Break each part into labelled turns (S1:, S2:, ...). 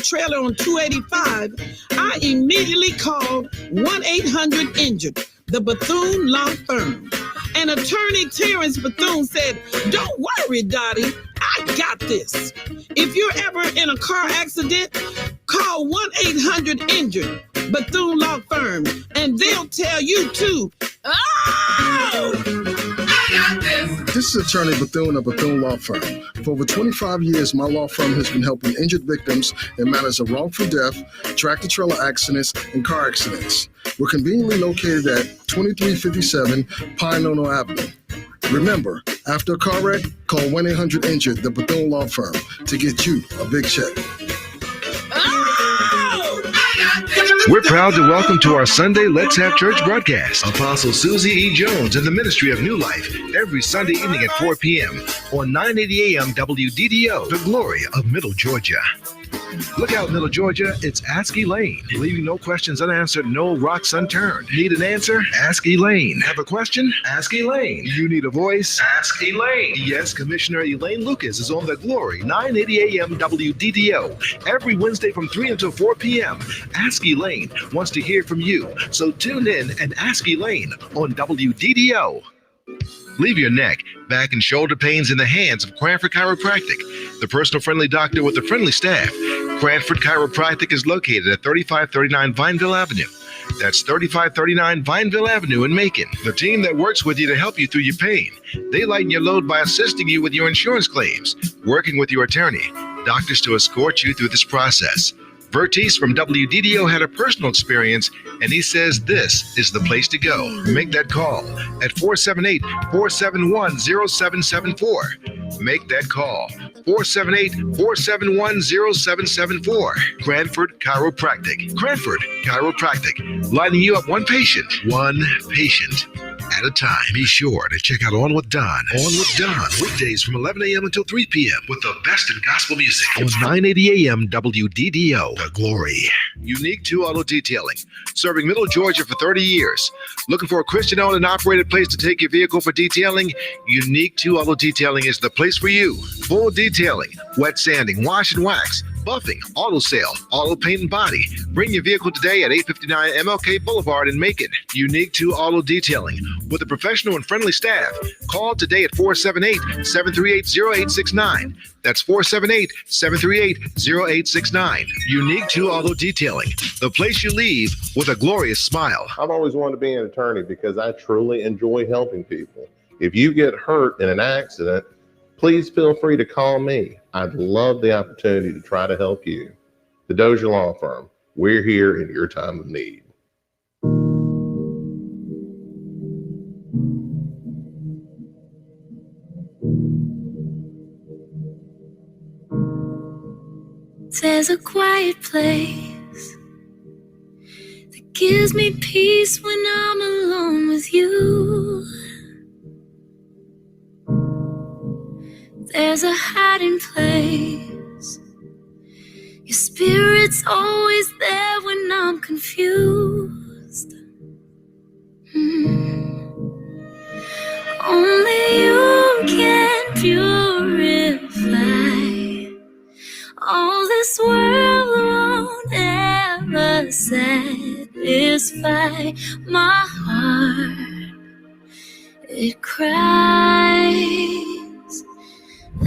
S1: Trailer on 285, I immediately called 1-800-INJURED, the Bethune Law Firm. And attorney Terrence Bethune said, "Don't worry, Dottie, I got this. If you're ever in a car accident, call 1-800-INJURED, Bethune Law Firm, and they'll tell you too. Oh!
S2: This is Attorney Bethune of Bethune Law Firm. For over 25 years, my law firm has been helping injured victims in matters of wrongful death, tractor-trailer accidents, and car accidents. We're conveniently located at 2357 Pine Nono Avenue. Remember, after a car wreck, call 1-800-INJURED, the Bethune Law Firm, to get you a big check.
S3: We're proud to welcome to our Sunday Let's Have Church broadcast Apostle Susie E. Jones and the Ministry of New Life every Sunday evening at 4 p.m. on 980 AM WDDO, the glory of Middle Georgia. Look out, Middle Georgia, it's Ask Elaine. Leaving no questions unanswered, no rocks unturned. Need an answer? Ask Elaine. Have a question? Ask Elaine. You need a voice? Ask Elaine. Yes, Commissioner Elaine Lucas is on the Glory, 980 AM WDDO, every Wednesday from 3 until 4 p.m. Ask Elaine wants to hear from you, so tune in and Ask Elaine on WDDO. Leave your neck, back, and shoulder pains in the hands of Cranford Chiropractic, the personal friendly doctor with a friendly staff. Cranford Chiropractic is located at 3539 Vineville Avenue. That's 3539 Vineville Avenue in Macon. The team that works with you to help you through your pain. They lighten your load by assisting you with your insurance claims, working with your attorney, doctors to escort you through this process. Vertice from WDDO had a personal experience, and he says this is the place to go. Make that call at 478-471-0774. Make that call, 478-471-0774. Cranford Chiropractic. Cranford Chiropractic, lining you up one patient at a time. Be sure to check out On With Don. On With Don, weekdays from 11 a.m. until 3 p.m. with the best in gospel music on 980 AM WDDO. The Glory. Unique 2 Auto Detailing, serving Middle Georgia for 30 years. Looking for a Christian-owned and operated place to take your vehicle for detailing? Unique 2 Auto Detailing is the place for you. Full detailing, wet sanding, wash and wax, buffing, auto sale, auto paint and body. Bring your vehicle today at 859 MLK Boulevard in Macon. Unique 2 Auto Detailing with a professional and friendly staff. Call today at 478-738-0869. That's 478-738-0869. Unique 2 Auto Detailing, the place you leave with a glorious smile.
S4: I've always wanted to be an attorney because I truly enjoy helping people. If you get hurt in an accident, please feel free to call me. I'd love the opportunity to try to help you. The Dozier Law Firm, we're here in your time of need.
S5: There's a quiet place that gives me peace when I'm alone with you. There's a hiding place It's always there when I'm confused. Only you can purify. All this world won't ever satisfy my heart. It cries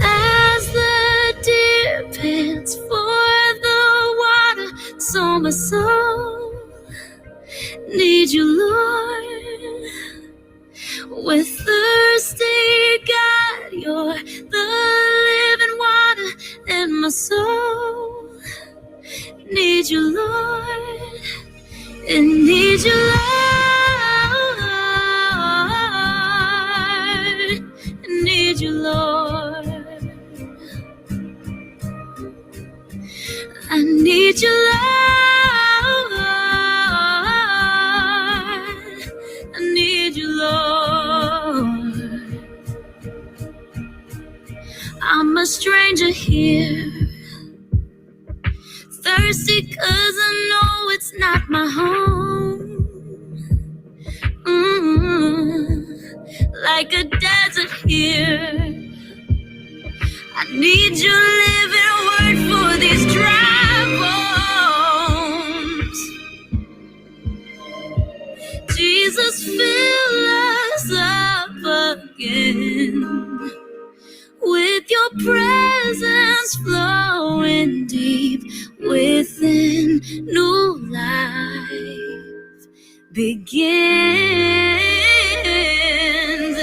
S5: as the deer pants for the water. So my soul needs you, Lord. We're thirsty, God, you're the living water, and my soul needs you, Lord. It needs you, Lord. It needs you, Lord. I need you, Lord. I need you, Lord. I'm a stranger here, thirsty 'cause I know it's not my home. Like a desert here, I need your living word for these dry bones. Jesus, fill us up again with your presence flowing deep within. New life begins,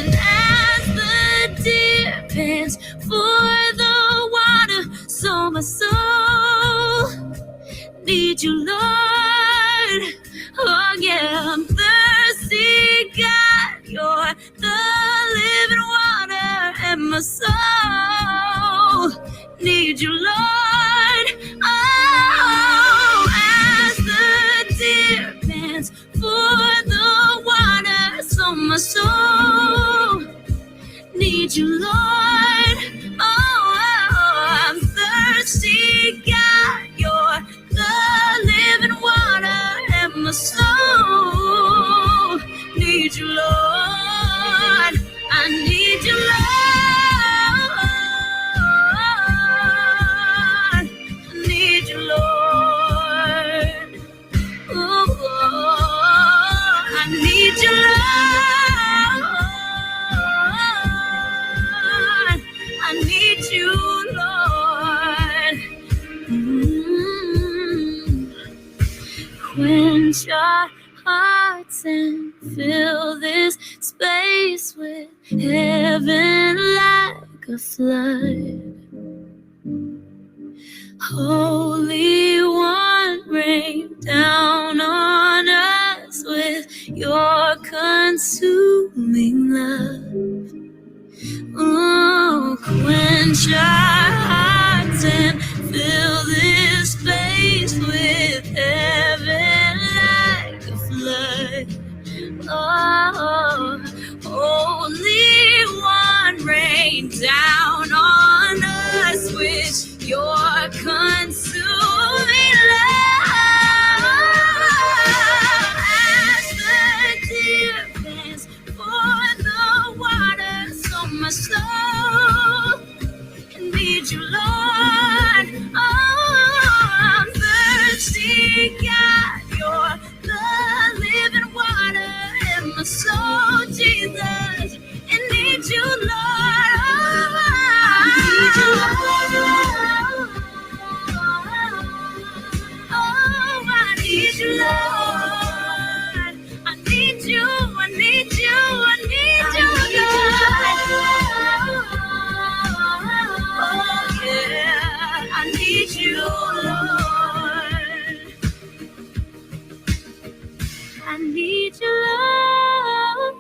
S5: and as the deer pants for the water, so my soul needs you, Lord. Oh yeah, I'm thirsty, God, you're the living water, and my soul needs you, Lord. Oh, as the deer pants for the water, so my soul needs you, Lord. Oh, I'm thirsty, God, you're the living water, and my soul needs you, Lord. I need you, Lord. I need you, Lord. Oh, I need you, Lord. I need you, Lord. Quench our hearts and fill this space with heaven like a flood. Holy One, rain down on us with your consuming love. Oh, quench our hearts and fill this space with heaven like a flood. Oh, Holy One, rain down on us with your consuming love. As the deer pants for the water, so my soul needs you, Lord. Oh, I'm thirsty, God, you're the living water, and my soul, Jesus, it needs you, Lord. Oh, I need you, Lord. I need you, I need you, I need you, Lord. Oh, yeah, I need you, Lord. I need you, Lord.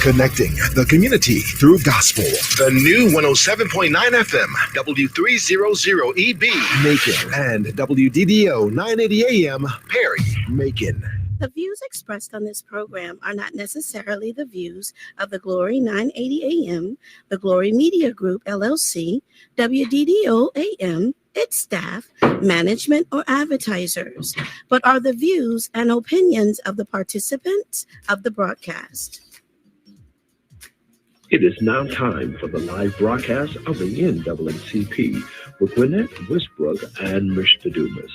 S3: Connecting the community through gospel. The new 107.9 FM, W300EB, Macon, and WDDO 980 AM, Perry, Macon.
S6: The views expressed on this program are not necessarily the views of the Glory 980 AM, the Glory Media Group, LLC, WDDO AM, its staff, management, or advertisers, but are the views and opinions of the participants of the broadcast.
S7: It is now time for the live broadcast of the NAACP with Gwenette Westbrooks and Mr. Dumas.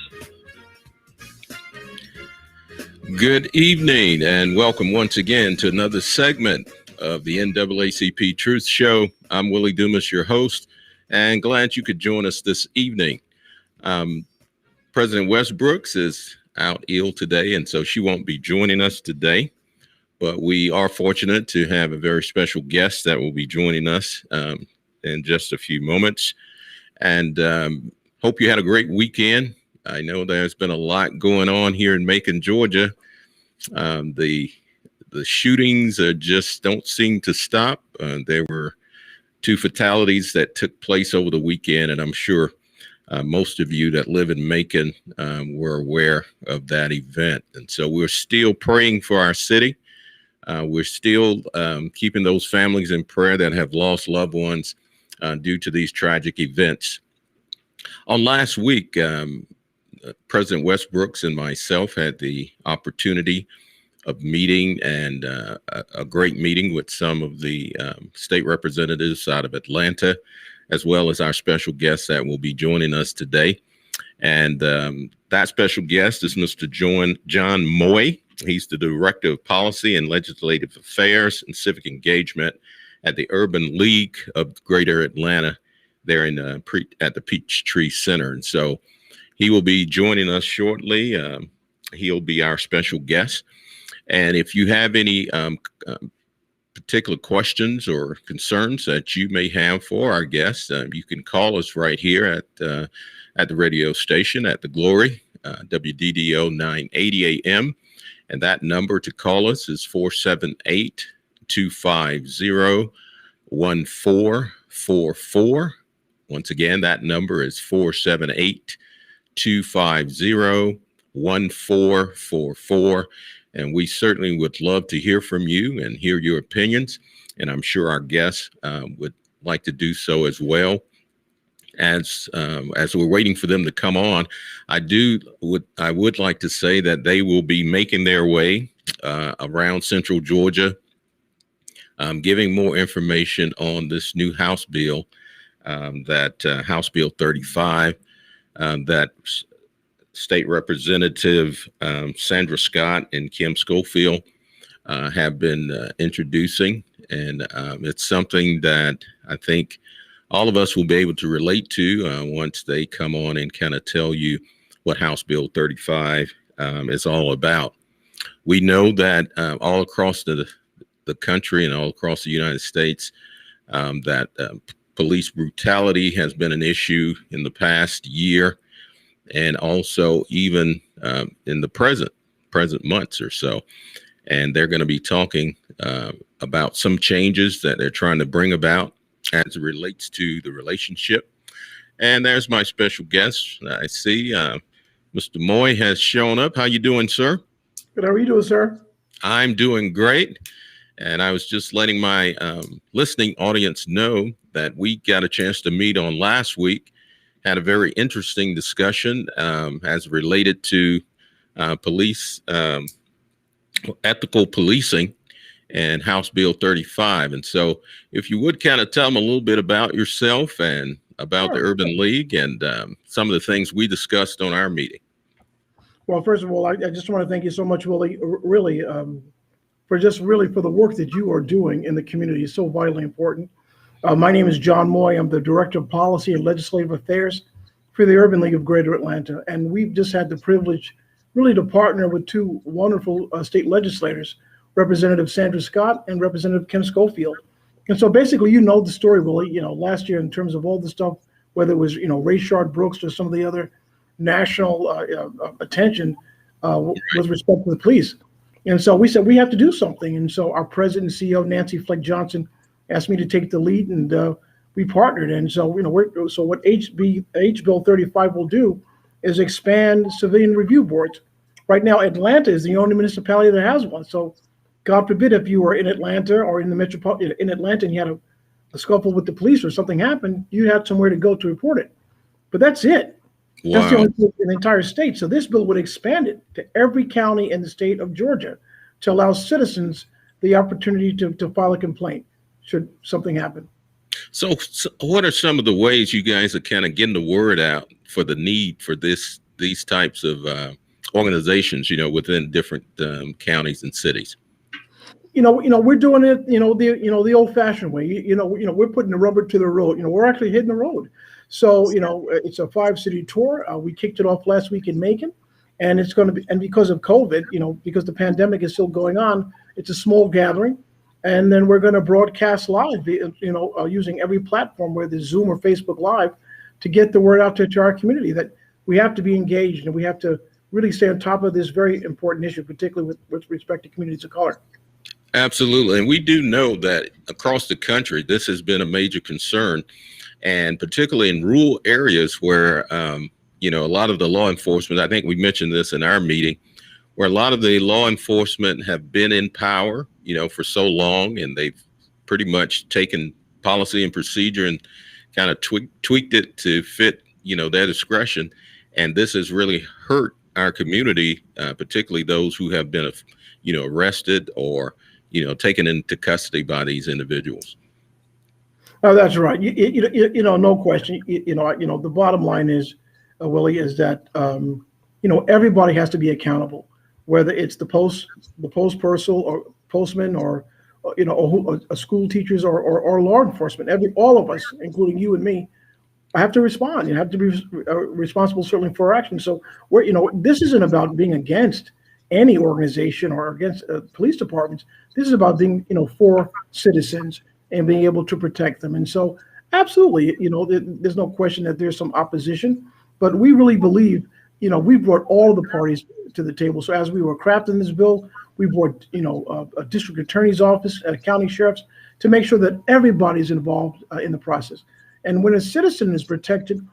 S8: Good evening and welcome once again to another segment of the NAACP Truth Show. I'm Willie Dumas, your host, and glad you could join us this evening. President Westbrooks is out ill today, and so she won't be joining us today. But we are fortunate to have a very special guest that will be joining us in just a few moments. And hope you had a great weekend. I know there's been a lot going on here in Macon, Georgia. The shootings just don't seem to stop. There were 2 fatalities that took place over the weekend, and I'm sure most of you that live in Macon were aware of that event. And so we're still praying for our city. We're still keeping those families in prayer that have lost loved ones due to these tragic events. On last week, President Westbrooks and myself had the opportunity of meeting and a great meeting with some of the state representatives out of Atlanta, as well as our special guest that will be joining us today. And that special guest is Mr. John Moy. He's the Director of Policy and Legislative Affairs and Civic Engagement at the Urban League of Greater Atlanta there in at the Peachtree Center. And so he will be joining us shortly. He'll be our special guest. And if you have any particular questions or concerns that you may have for our guests, you can call us right here at the radio station at the Glory, WDDO 980 AM. And that number to call us is 478-250-1444. Once again, that number is 478-250-1444. And we certainly would love to hear from you and hear your opinions. And I'm sure our guests would like to do so as well. As we're waiting for them to come on, I would like to say that they will be making their way around Central Georgia, giving more information on this new House bill, House Bill 35, that State Representative Sandra Scott and Kim Schofield have been introducing, and it's something that I think all of us will be able to relate to once they come on and kind of tell you what House Bill 35 is all about. We know that all across the country and all across the United States, that police brutality has been an issue in the past year, and also even in the present months or so. And they're going to be talking about some changes that they're trying to bring about as it relates to the relationship. And there's my special guest. I see Mr. Moy has shown up. How you doing, sir?
S9: Good. How are you doing, sir?
S8: I'm doing great. And I was just letting my listening audience know that we got a chance to meet on last week, had a very interesting discussion as related to police, ethical policing, and House Bill 35. And so if you would kind of tell them a little bit about yourself and about the Urban League and some of the things we discussed on our meeting.
S9: Well, first of all, I just want to thank you so much, Willie, really, for the work that you are doing in the community. It's so vitally important. My name is John Moy. I'm the Director of Policy and Legislative Affairs for the Urban League of Greater Atlanta. And we've just had the privilege really to partner with 2 wonderful state legislators, Representative Sandra Scott and Representative Kim Schofield. And so basically, you know the story, Willie, last year in terms of all the stuff, whether it was, Rayshard Brooks or some of the other national attention with respect to the police. And so we said we have to do something. And so our president and CEO, Nancy Fleck Johnson, asked me to take the lead, and we partnered. And so, what H Bill 35 will do is expand civilian review boards. Right now, Atlanta is the only municipality that has one. So God forbid if you were in Atlanta or in Atlanta and you had a scuffle with the police or something happened, you had somewhere to go to report it. but that's it. That's the
S8: Wow.
S9: only thing in the entire state. So this bill would expand it to every county in the state of Georgia to allow citizens the opportunity to file a complaint should something happen.
S8: So what are some of the ways you guys are kind of getting the word out for the need for these types of organizations, within different counties and cities?
S9: We're doing it, the old-fashioned way. We're putting the rubber to the road. We're actually hitting the road. So, it's a 5-city tour. We kicked it off last week in Macon, and it's going to be, and because of COVID, because the pandemic is still going on, it's a small gathering. And then we're going to broadcast live, using every platform, whether it's Zoom or Facebook Live, to get the word out to our community that we have to be engaged and we have to really stay on top of this very important issue, particularly with respect to communities of color.
S8: Absolutely. And we do know that across the country, this has been a major concern, and particularly in rural areas where, a lot of the law enforcement, I think we mentioned this in our meeting, where a lot of the law enforcement have been in power, for so long, and they've pretty much taken policy and procedure and kind of tweaked it to fit, their discretion. And this has really hurt our community, particularly those who have been, arrested or, taken into custody by these individuals.
S9: Oh, that's right. No question. The bottom line is, Willie, is that everybody has to be accountable, whether it's the post parcel or postman or school teachers or law enforcement. All of us, including you and me, have to respond. You have to be responsible certainly for our actions. So this isn't about being against any organization or against police departments. This is about being for citizens and being able to protect them. And so absolutely, there's no question that there's some opposition, but we really believe, we brought all of the parties to the table. So as we were crafting this bill, we brought, a district attorney's office, a county sheriff's, to make sure that everybody's involved in the process. And when a citizen is protected,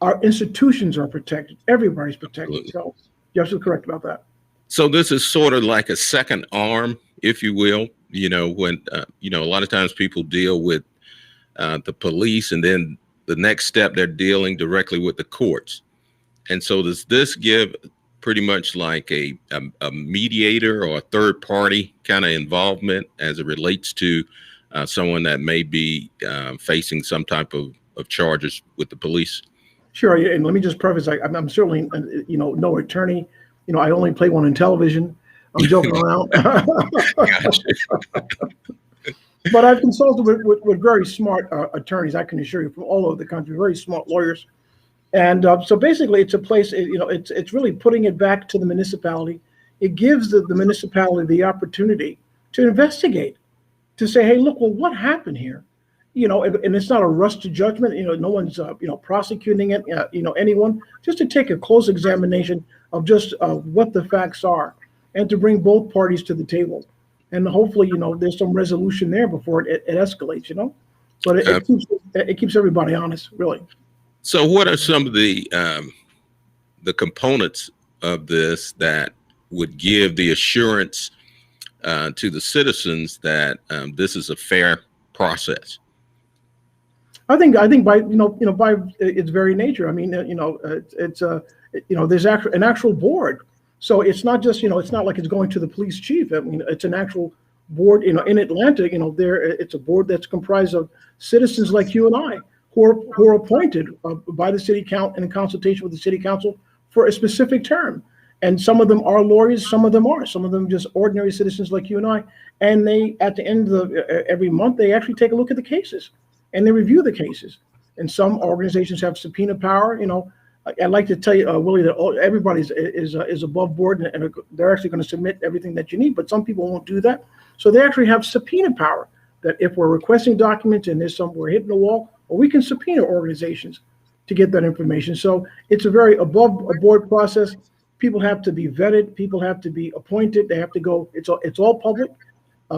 S9: our institutions are protected. Everybody's protected.
S8: Absolutely.
S9: So you're absolutely correct about that.
S8: So this is sort of like a second arm, if you will, when, a lot of times people deal with the police, and then the next step, they're dealing directly with the courts. And so does this give pretty much like a mediator or a third party kind of involvement as it relates to someone that may be facing some type of charges with the police?
S9: Sure. And let me just preface, I'm certainly, no attorney. I only play one in television. I'm joking around. But I've consulted with very smart attorneys, I can assure you, from all over the country, very smart lawyers. And so basically it's a place, it's really putting it back to the municipality. It gives the municipality the opportunity to investigate, to say, hey, look, well, what happened here? And it's not a rush to judgment. No one's, prosecuting it, anyone, just to take a close examination of just what the facts are and to bring both parties to the table. And hopefully, there's some resolution there before it escalates, but it keeps everybody honest, really.
S8: So what are some of the components of this that would give the assurance to the citizens that this is a fair process?
S9: I think by by its very nature. I mean, there's an actual board. So it's not just it's not like it's going to the police chief. I mean, it's an actual board. In Atlanta, it's a board that's comprised of citizens like you and I who are appointed by the city council and in consultation with the city council for a specific term. And some of them are lawyers, some of them are, some of them just ordinary citizens like you and I. And they, at the end of every month, they actually take a look at the cases and they review the cases. And some organizations have subpoena power. I'd like to tell you, Willie, that everybody is above board and they're actually going to submit everything that you need, but some people won't do that. So they actually have subpoena power that if we're requesting documents and we're hitting the wall, or we can subpoena organizations to get that information. So it's a very above board process. People have to be vetted. People have to be appointed. They have to go. It's all public,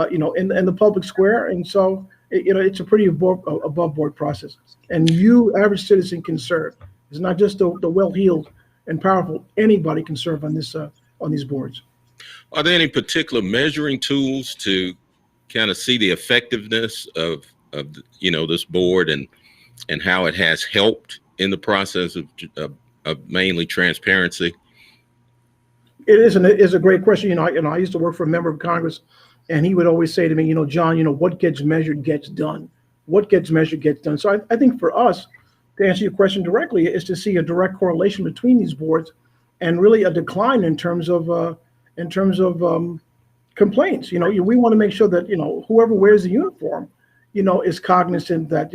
S9: in the public square. And so, it's a pretty above board process. And you, average citizen, can serve. It's not just the well-heeled and powerful. Anybody can serve on these boards.
S8: Are there any particular measuring tools to kind of see the effectiveness of this board and how it has helped in the process of mainly transparency?
S9: It is, and it is a great question. I used to work for a member of Congress, and he would always say to me, John, what gets measured gets done. What gets measured gets done. So I think for us, to answer your question directly, is to see a direct correlation between these boards, and really a decline in terms of complaints. We want to make sure that whoever wears the uniform, is cognizant that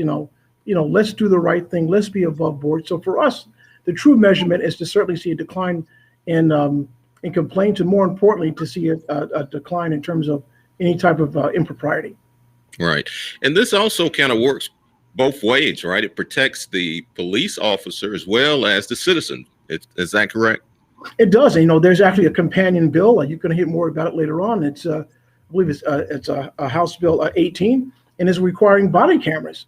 S9: let's do the right thing, let's be above board. So for us, the true measurement is to certainly see a decline in complaints, and more importantly, to see a decline in terms of any type of impropriety.
S8: Right, and this also kind of works both ways, right? It protects the police officer as well as the citizen. Is that correct?
S9: It does. There's actually a companion bill. You can hear more about it later on. It's, I believe it's a House Bill 18, and is requiring body cameras.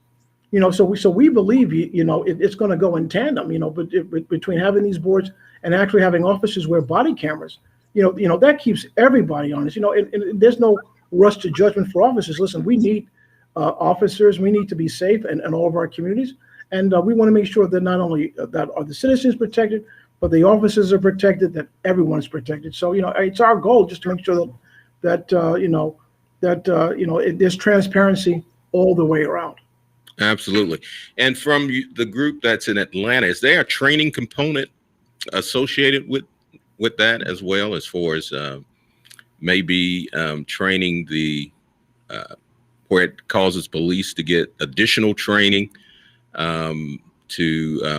S9: So we believe it's going to go in tandem. But between having these boards and actually having officers wear body cameras, that keeps everybody honest. And there's no rush to judgment for officers. Listen, we need officers. We need to be safe in all of our communities, and we want to make sure that not only that are the citizens protected, but the officers are protected, that everyone's protected. So, it's our goal just to make sure that there's transparency all the way around.
S8: Absolutely. And from the group that's in Atlanta, is there a training component associated with that as well, as far as maybe training where it causes police to get additional training to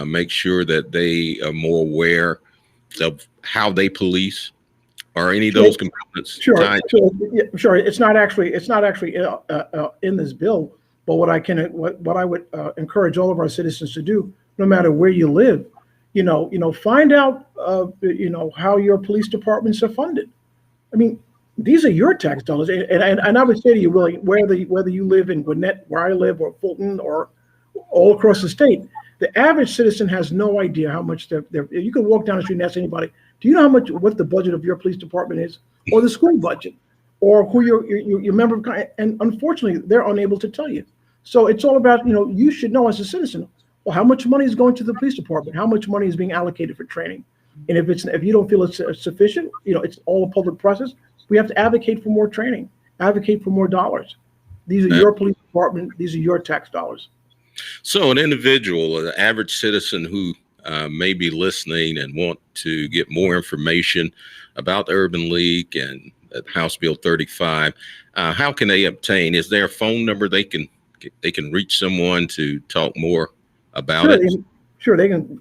S8: make sure that they are more aware of how they police, or any of those components?
S9: Sure. It's not actually in this bill, but what I would encourage all of our citizens to do, no matter where you live, find out how your police departments are funded. I mean, these are your tax dollars, and I would say to you, Willie, whether you live in Gwinnett, where I live, or Fulton, or all across the state, the average citizen has no idea how much they're. You can walk down the street and ask anybody, do you know what the budget of your police department is, or the school budget, or who your member of? And unfortunately, they're unable to tell you. So it's all about, you should know as a citizen, well, how much money is going to the police department, how much money is being allocated for training, and if you don't feel it's sufficient, it's all a public process. We have to advocate for more training, advocate for more dollars. These are your police department. These are your tax dollars. So
S8: an individual, an average citizen who may be listening and want to get more information about the Urban League and House Bill 35, how can they obtain? Is there a phone number they can reach someone to talk more about it?
S9: Sure, they can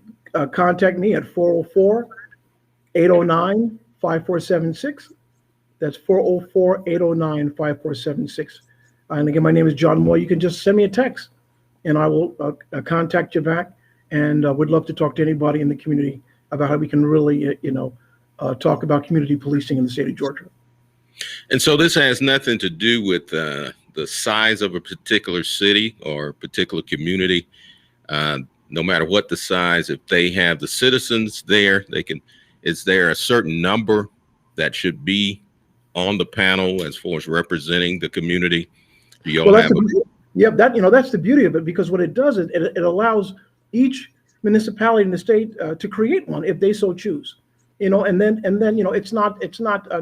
S9: contact me at 404-809-5476. That's 404-809-5476. And again, my name is John Moore. You can just send me a text, and I will contact you back, and would love to talk to anybody in the community about how we can really, talk about community policing in the state of Georgia.
S8: And so this has nothing to do with the size of a particular city or particular community. No matter what the size, if they have the citizens there, is there a certain number that should be on the panel as far as representing the community? Do you all have
S9: that's the beauty of it, because what it does is it allows each municipality in the state to create one if they so choose. And then it's not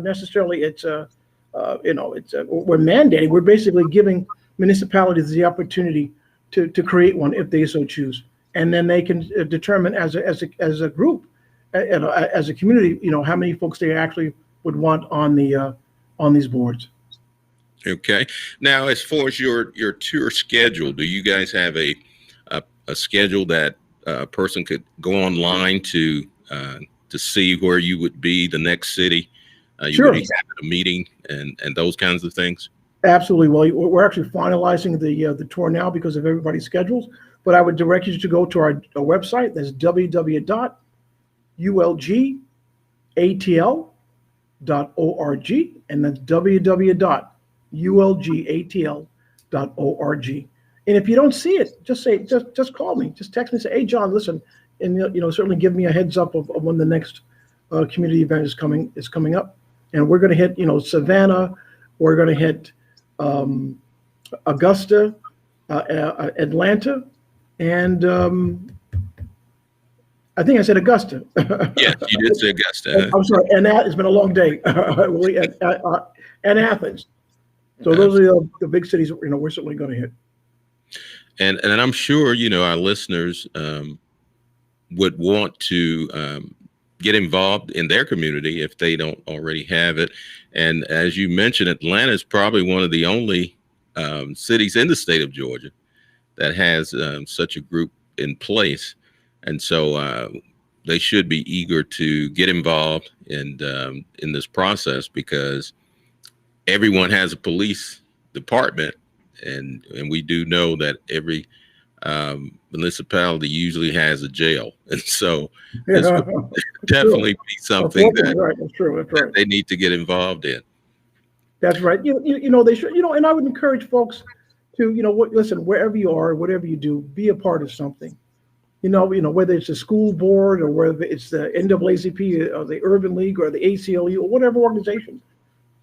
S9: necessarily we're mandating. We're basically giving municipalities the opportunity to create one if they so choose, and then they can determine as a group, as a community, how many folks they actually would want on these boards.
S8: Okay. Now, as far as your tour schedule, do you guys have a schedule that a person could go online to see where you would be the next city? You would be having a meeting and those kinds of things?
S9: Absolutely. Well, we're actually finalizing the tour now because of everybody's schedules, but I would direct you to go to our website. That's www.ulgatl.org, and that's www.ulgatl.org. And if you don't see it, just call me, just text me and say, hey, John, listen, and certainly give me a heads up of when the next community event is coming up. And we're going to hit, Savannah, we're going to hit Augusta, Atlanta, and I think I said Augusta.
S8: Yes, you did say Augusta.
S9: I'm sorry, and that it's been a long day, Willie, and Athens. So those are the big cities, we're certainly going to hit.
S8: And I'm sure, our listeners would want to get involved in their community if they don't already have it. And as you mentioned, Atlanta is probably one of the only cities in the state of Georgia that has such a group in place. And so they should be eager to get involved in this process, because everyone has a police department, and we do know that every municipality usually has a jail, and so this would definitely be something
S9: That's true.
S8: that they need to get involved in.
S9: That's right. They should. And I would encourage folks to, listen, wherever you are, whatever you do, be a part of something. Whether it's the school board or whether it's the NAACP or the Urban League or the ACLU or whatever organization,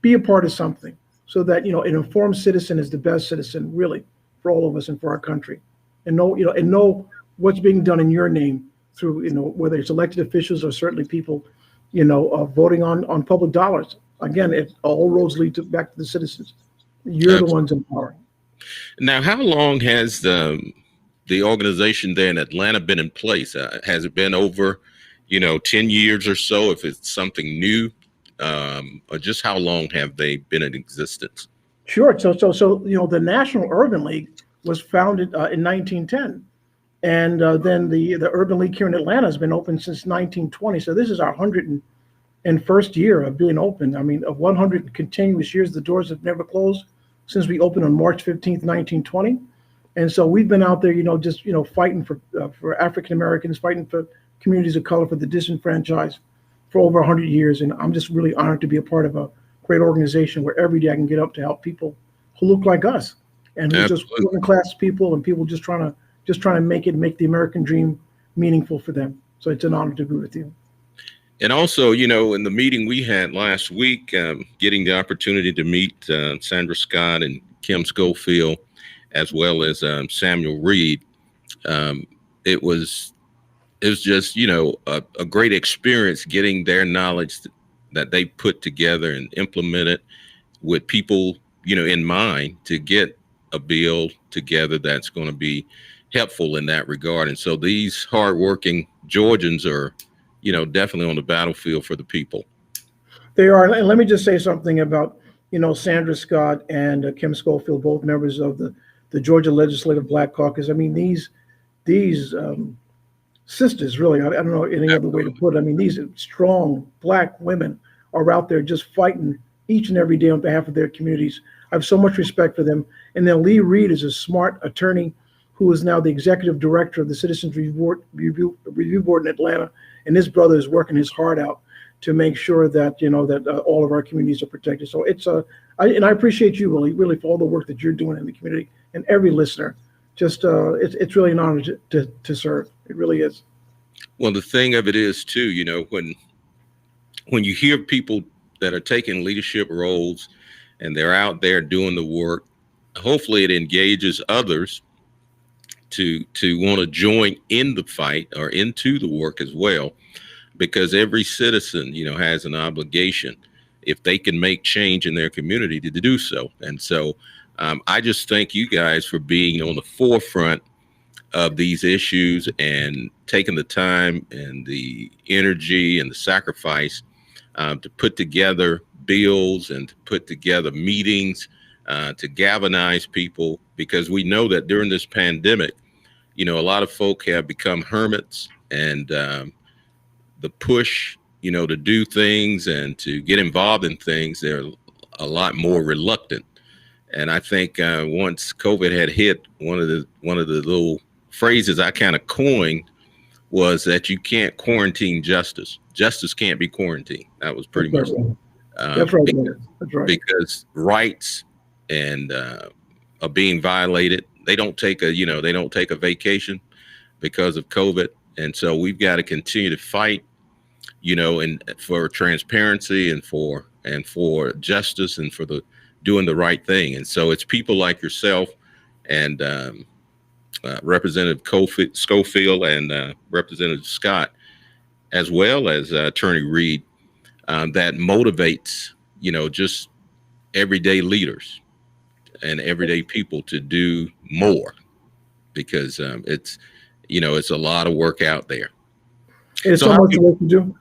S9: be a part of something, so that an informed citizen is the best citizen, really, for all of us and for our country. And know what's being done in your name through whether it's elected officials or certainly people voting on public dollars. Again, all roads lead back to the citizens. You're
S8: Absolutely.
S9: The ones empowering.
S8: Now, how long has the organization there in Atlanta been in place? Has it been over 10 years or so, if it's something new, or just how long have they been in existence?
S9: Sure. So the National Urban League was founded in 1910, and then the Urban League here in Atlanta has been open since 1920. So this is our 101st year of being open. I mean, of 100 continuous years, the doors have never closed since we opened on March 15th, 1920. And so we've been out there, just fighting for African Americans, fighting for communities of color, for the disenfranchised, for over 100 years. And I'm just really honored to be a part of a great organization where every day I can get up to help people who look like us, and who just working class people, and people just trying to make the American dream meaningful for them. So it's an honor to be with you.
S8: And also, in the meeting we had last week, getting the opportunity to meet Sandra Scott and Kim Schofield, as well as Samuel Reed, it was just a great experience getting their knowledge that they put together and implemented with people in mind to get a bill together that's going to be helpful in that regard. And so these hardworking Georgians are definitely on the battlefield for the people.
S9: They are. And let me just say something about Sandra Scott and Kim Schofield, both members of the Georgia Legislative Black Caucus. I mean, these sisters, really, I don't know any other way to put it. I mean, these strong Black women are out there just fighting each and every day on behalf of their communities. I have so much respect for them. And then Lee Reed is a smart attorney who is now the executive director of the Citizens Review Board in Atlanta. And his brother is working his heart out to make sure that that all of our communities are protected. So I appreciate you, Willie, really, for all the work that you're doing in the community, and every listener. Just it's really an honor to serve. It really is.
S8: Well, the thing of it is too, when you hear people that are taking leadership roles and they're out there doing the work, hopefully it engages others to want to join in the fight or into the work as well, because every citizen, has an obligation, if they can make change in their community, to do so. And so I just thank you guys for being on the forefront of these issues and taking the time and the energy and the sacrifice to put together bills and to put together meetings to galvanize people, because we know that during this pandemic, a lot of folk have become hermits, and the push, to do things and to get involved in things, they're a lot more reluctant. And I think once COVID had hit, one of the little phrases I kind of coined was that you can't quarantine justice. Justice can't be quarantined. That was pretty much
S9: That's right. That's right.
S8: Because rights and are being violated. They don't take a vacation because of COVID. And so we've got to continue to fight, and for transparency and for justice and for doing the right thing. And so it's people like yourself and Representative Schofield and Representative Scott as well as Attorney Reed, that motivates, just everyday leaders and everyday people to do more, because it's a lot of work out there.
S9: There's so much work to do.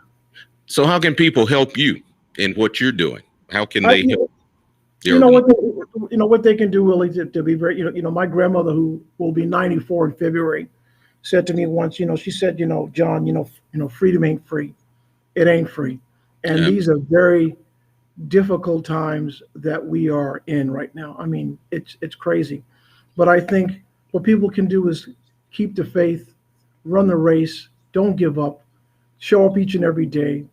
S8: So how can people help you in what you're doing? How can they help?
S9: What they can do, Willie, to be very, my grandmother, who will be 94 in February, said to me once, she said, John, freedom ain't free. It ain't free. And these are very difficult times that we are in right now. I mean, it's crazy. But I think what people can do is keep the faith, run the race, don't give up, show up each and every day,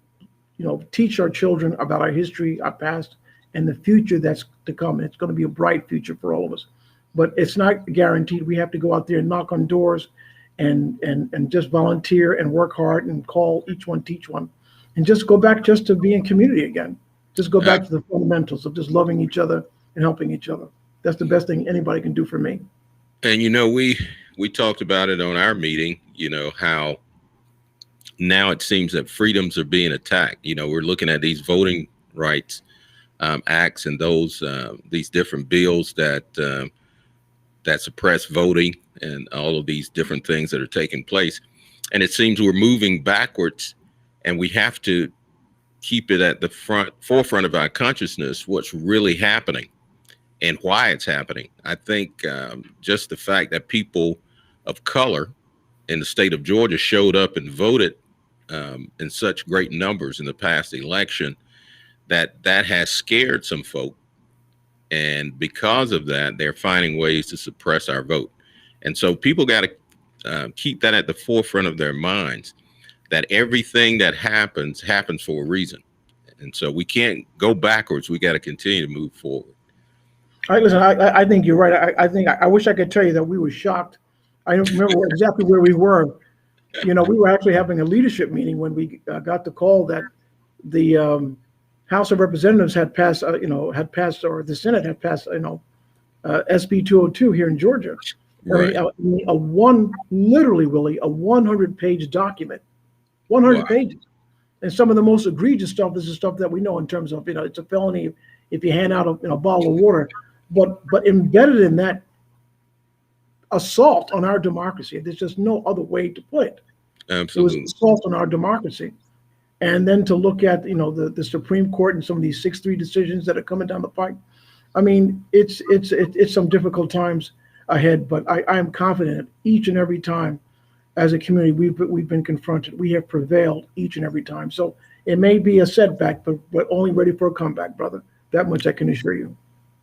S9: teach our children about our history, our past, and the future that's to come. It's going to be a bright future for all of us. But it's not guaranteed. We have to go out there and knock on doors and just volunteer and work hard and call each one, teach one, and just go back just to being community again. Just go back to the fundamentals of just loving each other and helping each other. That's the best thing anybody can do for me.
S8: And, we talked about it on our meeting, how now it seems that freedoms are being attacked. We're looking at these voting rights acts and these different bills that suppress voting and all of these different things that are taking place. And it seems we're moving backwards, and we have to keep it at the forefront of our consciousness, what's really happening and why it's happening. I think just the fact that people of color in the state of Georgia showed up and voted in such great numbers in the past election, that has scared some folk. And because of that, they're finding ways to suppress our vote. And so people got to keep that at the forefront of their minds, that everything that happens for a reason. And so we can't go backwards. We got to continue to move forward.
S9: All right, listen, I think you're right. I wish I could tell you that we were shocked. I don't remember exactly where we were. We were actually having a leadership meeting when we got the call that the House of Representatives had passed, or the Senate had passed, SB 202 here in Georgia.
S8: Right.
S9: Literally, Willie, a 100-page document, 100 pages. And some of the most egregious stuff is the stuff that we know in terms of, it's a felony if you hand out a bottle of water. But embedded in that assault on our democracy, there's just no other way to put it.
S8: Absolutely.
S9: It was assault on our democracy. And then to look at, the Supreme Court and some of these 6-3 decisions that are coming down the pipe. I mean, it's some difficult times ahead, but I am confident that each and every time as a community we've been confronted, we have prevailed each and every time. So it may be a setback, but only ready for a comeback, brother. That much I can assure you.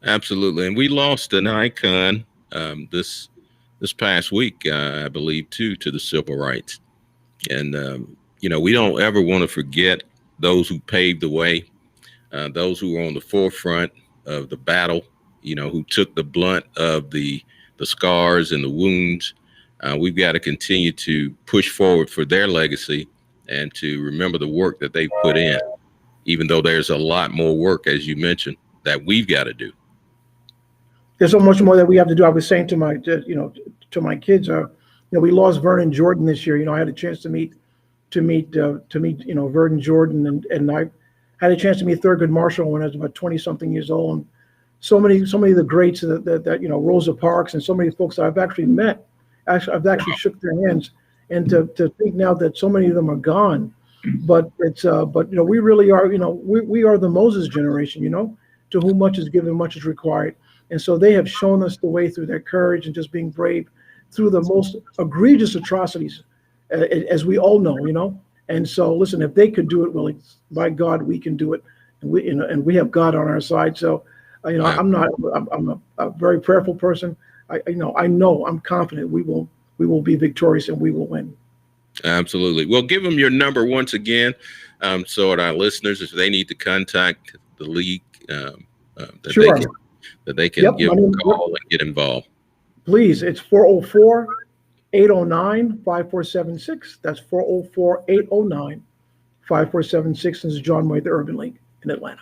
S8: Absolutely. And we lost an icon this past week, I believe, to the civil rights. And, we don't ever want to forget those who paved the way, those who were on the forefront of the battle, who took the blunt of the scars and the wounds. We've got to continue to push forward for their legacy and to remember the work that they put in, even though there's a lot more work, as you mentioned, that we've got to do.
S9: There's so much more that we have to do. I was saying to my kids, we lost Vernon Jordan this year. I had a chance to meet Vernon Jordan, and I had a chance to meet Thurgood Marshall when I was about 20-something years old. And so many of the greats that Rosa Parks and so many folks that I've actually met. I've actually shook their hands, and to think now that so many of them are gone, but we really are, we are the Moses generation, to whom much is given, much is required. And so they have shown us the way through their courage and just being brave through the most egregious atrocities, as we all know, And so, listen, if they could do it, Willie, by God, we can do it, and we have God on our side. So, I'm a very prayerful person. I'm confident we will be victorious and we will win. Absolutely.
S8: Well, give them your number once again, so that our listeners, if they need to contact the league,
S9: sure.
S8: that they can give them a call and get involved.
S9: Please, it's 404-809-5476. That's 404-809-5476. This is John Moy, the Urban League in Atlanta.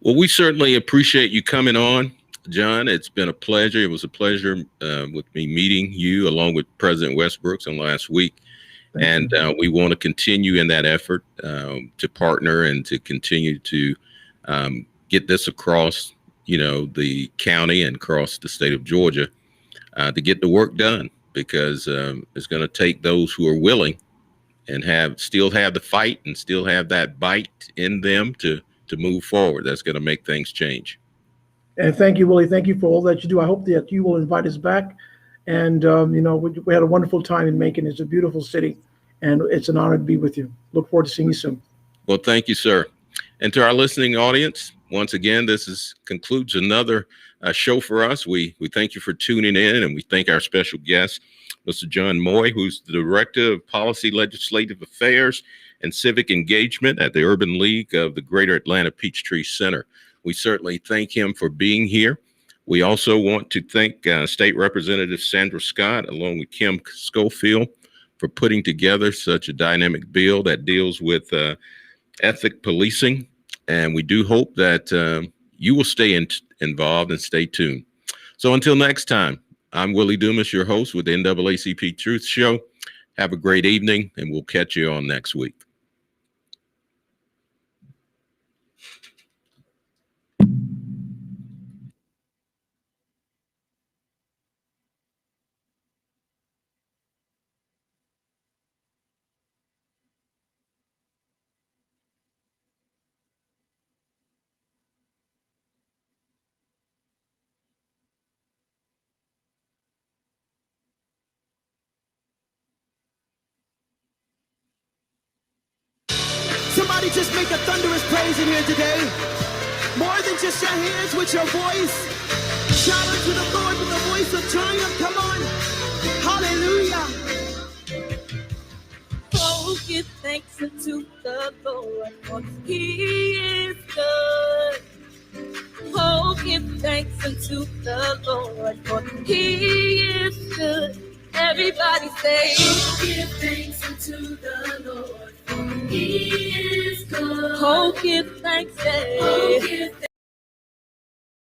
S8: Well, we certainly appreciate you coming on, John. It's been a pleasure. It was a pleasure with me meeting you along with President Westbrooks last week. And we want to continue in that effort to partner and to continue to get this across, the county and across the state of Georgia to get the work done, because it's going to take those who are willing and still have the fight and still have that bite in them to move forward. That's going to make things change.
S9: And thank you, Willie. Thank you for all that you do. I hope that you will invite us back. And, we had a wonderful time in Macon. It's a beautiful city, and it's an honor to be with you. Look forward to seeing you soon.
S8: Well, thank you, sir. And to our listening audience, once again, this concludes another show for us. We thank you for tuning in, and we thank our special guest, Mr. John Moy, who's the Director of Policy, Legislative Affairs, and Civic Engagement at the Urban League of the Greater Atlanta Peachtree Center. We certainly thank him for being here. We also want to thank State Representative Sandra Scott, along with Kim Schofield, for putting together such a dynamic bill that deals with ethic policing. And we do hope that you will stay involved and stay tuned. So until next time, I'm Willie Dumas, your host with the NAACP Truth Show. Have a great evening, and we'll catch you on next week.
S10: Somebody just make a thunderous praise in here today. More than just your hands, with your voice. Shout unto the Lord with a voice of triumph. Come on. Hallelujah.
S5: Oh, give thanks unto the Lord, for he is good. Oh, give thanks unto the Lord, for he is good. Everybody say, oh, give thanks unto the Lord, for he is good. Oh, give thanks, say, oh, give